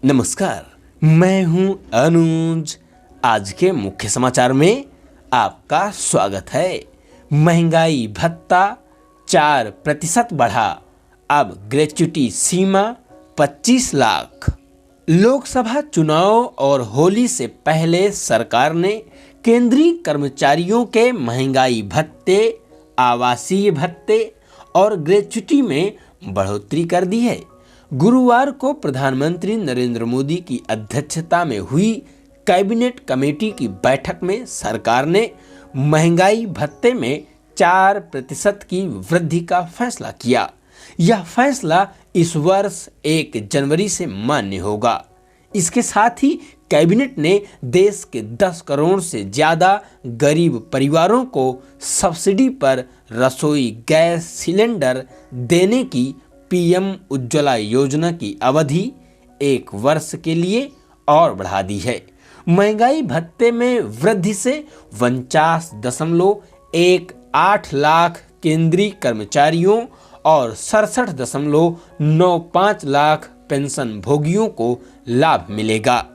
नमस्कार, मैं हूं अनुज। आज के मुख्य समाचार में आपका स्वागत है। महंगाई भत्ता 4% बढ़ा, अब ग्रेच्युटी सीमा 25 लाख। लोकसभा चुनाव और होली से पहले सरकार ने केंद्रीय कर्मचारियों के महंगाई भत्ते, आवासीय भत्ते और ग्रेच्युटी में बढ़ोतरी कर दी है। गुरुवार को प्रधानमंत्री नरेंद्र मोदी की अध्यक्षता में हुई कैबिनेट कमेटी की बैठक में सरकार ने महंगाई भत्ते में 4% की वृद्धि का फैसला किया। यह फैसला इस वर्ष 1 जनवरी से मान्य होगा। इसके साथ ही कैबिनेट ने देश के 10 करोड़ से ज़्यादा गरीब परिवारों को सब्सिडी पर रसोई गैस सिलेंडर देने की पीएम उज्ज्वला योजना की अवधि 1 वर्ष के लिए और बढ़ा दी है। महंगाई भत्ते में वृद्धि से 49.18 लाख केंद्रीय कर्मचारियों और 67.95 लाख पेंशन भोगियों को लाभ मिलेगा।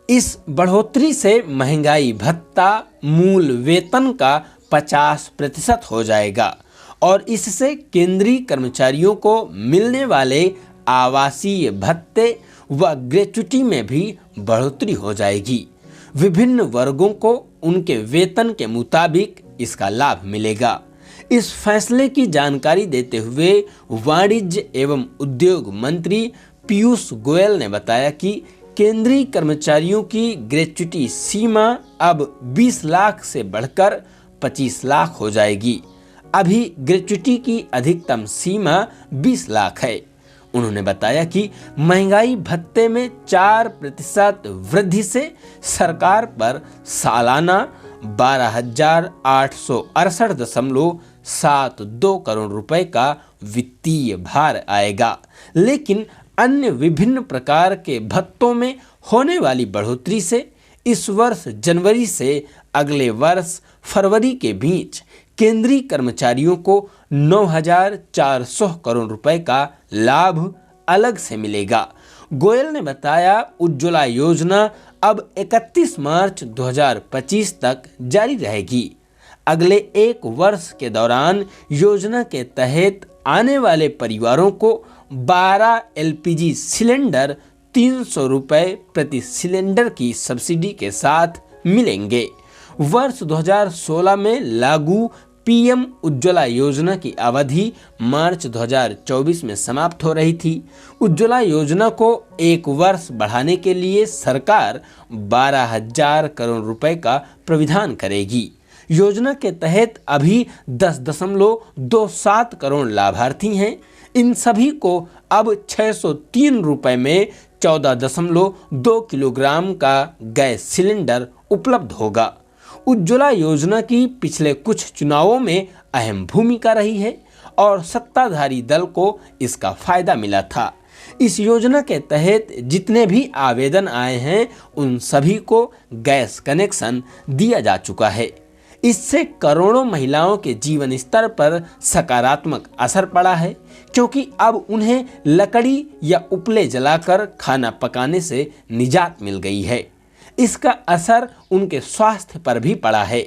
इस बढ़ोतरी से महंगाई भत्ता मूल वेतन का 50% हो जाएगा और इससे केंद्रीय कर्मचारियों को मिलने वाले आवासीय भत्ते व ग्रेच्युटी में भी बढ़ोतरी हो जाएगी। विभिन्न वर्गों को उनके वेतन के मुताबिक इसका लाभ मिलेगा। इस फैसले की जानकारी देते हुए वाणिज्य एवं उद्योग मंत्री पीयूष गोयल ने बताया कि केंद्रीय कर्मचारियों की ग्रेच्युटी सीमा अब 20 लाख से बढ़कर 25 लाख हो जाएगी। अभी ग्रेच्युटी की अधिकतम सीमा 20 लाख है। उन्होंने बताया कि महंगाई भत्ते में 4% वृद्धि से सरकार पर सालाना 12,868.72 करोड़ रुपए का वित्तीय भार आएगा। लेकिन अन्य विभिन्न प्रकार के भत्तों में होने वाली बढ़ोतरी से इस वर्ष जनवरी से अगले वर्ष फरवरी के बीच केंद्रीय कर्मचारियों को 9,400 करोड़ रुपए का लाभ अलग से मिलेगा। गोयल ने बताया, उज्ज्वला योजना अब 31 मार्च 2025 तक जारी रहेगी। अगले 1 वर्ष के दौरान योजना के तहत आने वाले परिवारों को 12 एलपीजी सिलेंडर 300 रुपए प्रति सिलेंडर की सब्सिडी के साथ मिलेंगे। वर्ष 2016 में लागू पीएम उज्ज्वला योजना की अवधि मार्च 2024 में समाप्त हो रही थी। उज्ज्वला योजना को 1 वर्ष बढ़ाने के लिए सरकार 12,000 करोड़ रुपए का प्रावधान करेगी। योजना के तहत अभी 10.27 करोड़ लाभार्थी हैं। इन सभी को अब 603 रुपए में 14.2 किलोग्राम का गैस सिलेंडर उपलब्ध होगा। उज्ज्वला योजना की पिछले कुछ चुनावों में अहम भूमिका रही है और सत्ताधारी दल को इसका फायदा मिला था। इस योजना के तहत जितने भी आवेदन आए हैं उन सभी को गैस कनेक्शन दिया जा चुका है। इससे करोड़ों महिलाओं के जीवन स्तर पर सकारात्मक असर पड़ा है, क्योंकि अब उन्हें लकड़ी या उपले जलाकर खाना पकाने से निजात मिल गई है। इसका असर उनके स्वास्थ्य पर भी पड़ा है।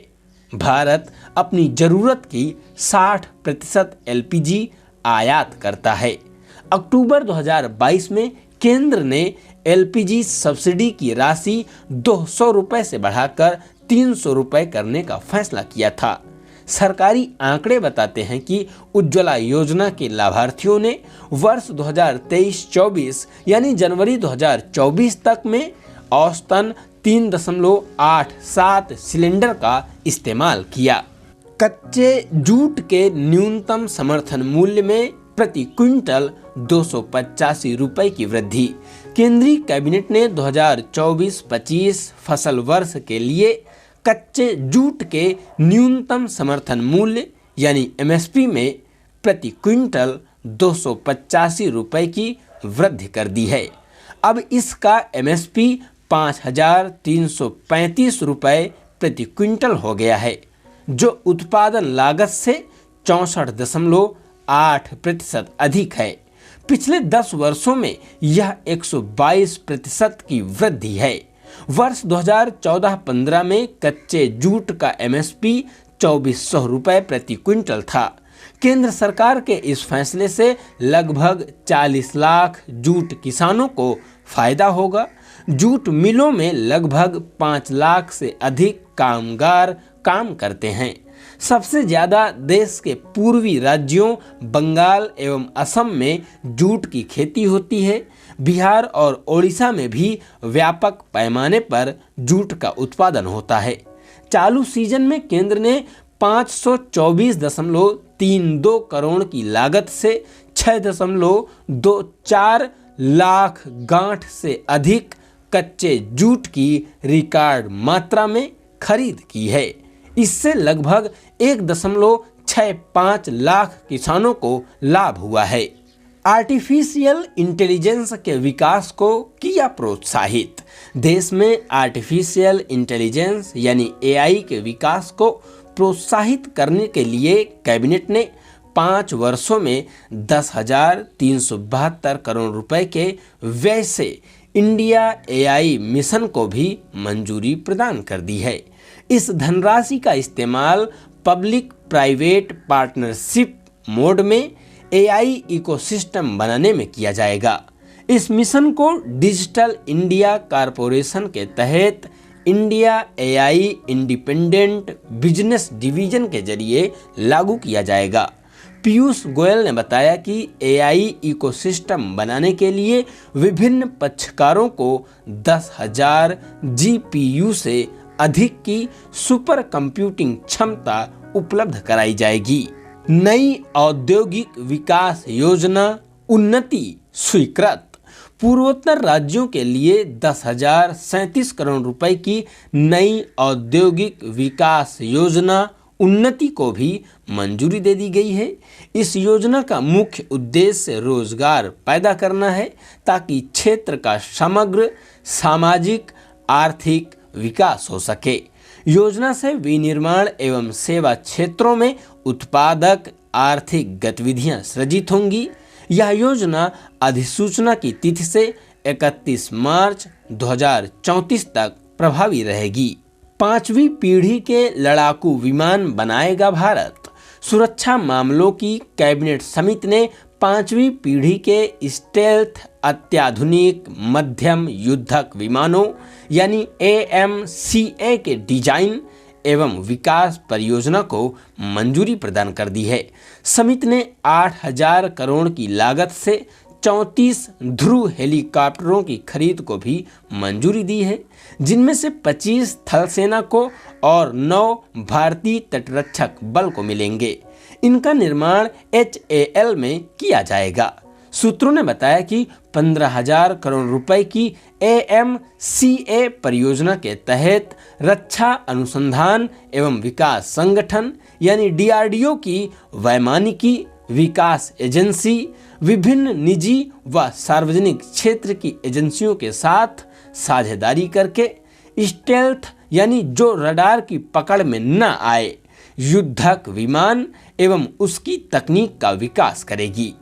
भारत अपनी जरूरत की 60% एलपीजी आयात करता है। अक्टूबर 2022 में केंद्र ने एलपीजी सब्सिडी की राशि 200 रुपए से बढ़ाकर 300 रुपए करने का फैसला किया था। सरकारी आंकड़े बताते हैं कि उज्ज्वला योजना के लाभार्थियों ने वर्ष 2023-24 यानी जनवरी 2024 तक में औसतन 3.87 सिलेंडर का इस्तेमाल किया। कच्चे जूट के न्यूनतम समर्थन मूल्य में प्रति क्विंटल 285 रुपए की वृद्धि। केंद्रीय कैबिनेट ने 2024-25 फसल वर्ष के लिए कच्चे जूट के न्यूनतम समर्थन मूल्य यानी एमएसपी में प्रति क्विंटल 285 रुपए की वृद्धि कर दी है। अब इसका एमएसपी 5,335 रुपए प्रति क्विंटल हो गया है, जो उत्पादन लागत से 64.8% अधिक है। पिछले 10 वर्षों में यह 122% की वृद्धि है। वर्ष 2014-15 में कच्चे जूट का MSP 2400 रुपये प्रति क्विंटल था। केंद्र सरकार के इस फैसले से लगभग 40 लाख जूट किसानों को फायदा होगा। जूट मिलों में लगभग 5 लाख से अधिक कामगार काम करते हैं। सबसे ज्यादा देश के पूर्वी राज्यों बंगाल एवं असम में जूट की खेती होती है। बिहार और ओडिशा में भी व्यापक पैमाने पर जूट का उत्पादन होता है। चालू सीजन में केंद्र ने 524.32 करोड़ की लागत से 6.24 लाख गांठ से अधिक कच्चे जूट की रिकॉर्ड मात्रा में खरीद की है। इससे लगभग 1.65 लाख किसानों को लाभ हुआ है। आर्टिफिशियल इंटेलिजेंस के विकास को किया प्रोत्साहित। देश में आर्टिफिशियल इंटेलिजेंस यानी AI के विकास को प्रोत्साहित करने के लिए कैबिनेट ने 5 वर्षों में 10,372 करोड़ रुपए के व्यय से इंडिया AI मिशन को भी मंजूरी प्रदान कर दी है। इस धनराशि का इस्तेमाल पब्लिक प्राइवेट पार्टनरशिप मोड में AI इकोसिस्टम बनाने में किया जाएगा। इस मिशन को डिजिटल इंडिया कॉरपोरेशन के तहत India AI independent business division के जरिए लागू किया जाएगा। पीयूष गोयल ने बताया कि AI इकोसिस्टम बनाने के लिए विभिन्न पक्षकारों को 10,000 GPU से अधिक की सुपर कंप्यूटिंग क्षमता उपलब्ध कराई जाएगी। नई औद्योगिक विकास योजना उन्नति स्वीकृत। पूर्वोत्तर राज्यों के लिए 10,037 करोड़ रुपए की नई औद्योगिक विकास योजना उन्नति को भी मंजूरी दे दी गई है। इस योजना का मुख्य उद्देश्य रोजगार पैदा करना है ताकि क्षेत्र का समग्र सामाजिक आर्थिक विकास हो सके। योजना से विनिर्माण एवं सेवा क्षेत्रों में उत्पादक आर्थिक गतिविधियां सृजित होंगी। यह योजना अधिसूचना की तिथि से 31 मार्च 2034 तक प्रभावी रहेगी। 5वीं पीढ़ी के लड़ाकू विमान बनाएगा भारत। सुरक्षा मामलों की कैबिनेट समिति ने 5वीं पीढ़ी के स्टेल्थ अत्याधुनिक मध्यम युद्धक विमानों यानी AMCA के डिजाइन एवं विकास परियोजना को मंजूरी प्रदान कर दी है। समिति ने 8,000 करोड़ की लागत से 34 ध्रुव हेलीकॉप्टरों की खरीद को भी मंजूरी दी है, जिनमें से 25 थल सेना को और 9 भारतीय तटरक्षक बल को मिलेंगे। इनका निर्माण HAL में किया जाएगा। सूत्रों ने बताया कि 15,000 करोड़ रुपए की AMCA परियोजना के तहत रक्षा अनुसंधान एवं विकास संगठन यानी DRDO की वैमानिकी विकास एजेंसी विभिन्न निजी व सार्वजनिक क्षेत्र की एजेंसियों के साथ साझेदारी करके स्टेल्थ यानी जो रडार की पकड़ में न आए युद्धक विमान एवं उसकी तकनीक का विकास करेगी।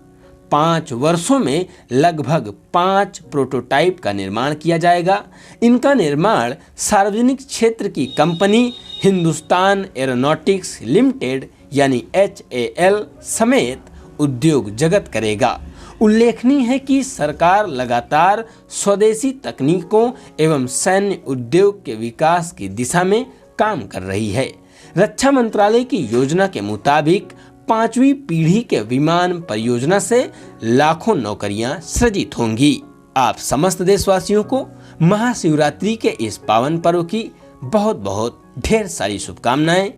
5 वर्षों में लगभग 5 प्रोटोटाइप का निर्माण किया जाएगा। इनका निर्माण सार्वजनिक क्षेत्र की कंपनी हिंदुस्तान एरोनॉटिक्स लिमिटेड यानी HAL समेत उद्योग जगत करेगा। उल्लेखनीय है कि सरकार लगातार स्वदेशी तकनीकों एवं सैन्य उद्योग के विकास की दिशा में काम कर रही है। रक्षा मंत्रालय की योजना के मुताबिक 5वीं पीढ़ी के विमान परियोजना से लाखों नौकरियां सृजित होंगी। आप समस्त देशवासियों को महाशिवरात्रि के इस पावन पर्व की बहुत बहुत ढेर सारी शुभकामनाएं।